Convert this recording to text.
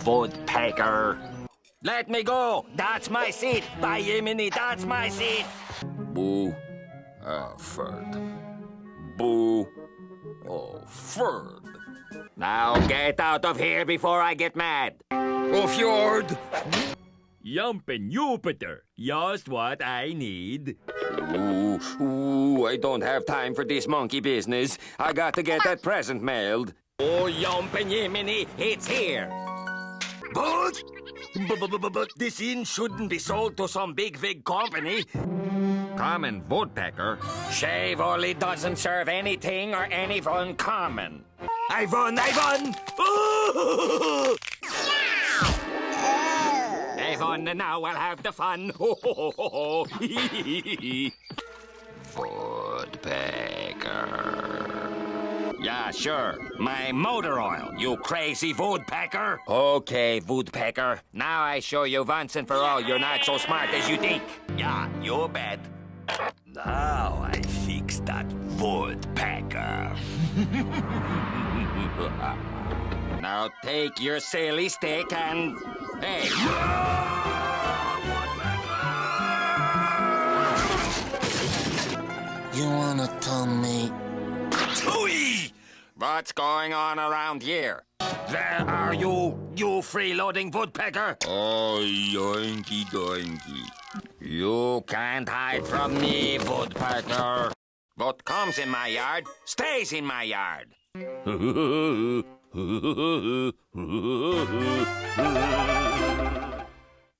Woodpecker. Let me go. That's my seat. By Yemeni, that's my seat. Boo. Ferd. Boo. Oh, Ferd. Now get out of here before I get mad. Oh, Fjord. Jumpin' Jupiter, just what I need. Ooh, I don't have time for this monkey business. I got to get that present mailed. Oh, Jumpin' Yemeni, it's here. But this inn shouldn't be sold to some big company. Common Woodpecker. Shave only doesn't serve anything or anyone common. I won! Ooh! I won, and now I'll have the fun. Woodpecker. Yeah, sure. My motor oil, you crazy woodpecker. Okay, Woodpecker. Now I show you once and for all you're not so smart as you think. Yeah, you bet. Now I fix that woodpecker. Now take your silly stick and... Hey! You wanna tell me? Tooey! What's going on around here? Where are you, you freeloading woodpecker? Oh, yoinky doinky. You can't hide from me, woodpecker. What comes in my yard, stays in my yard.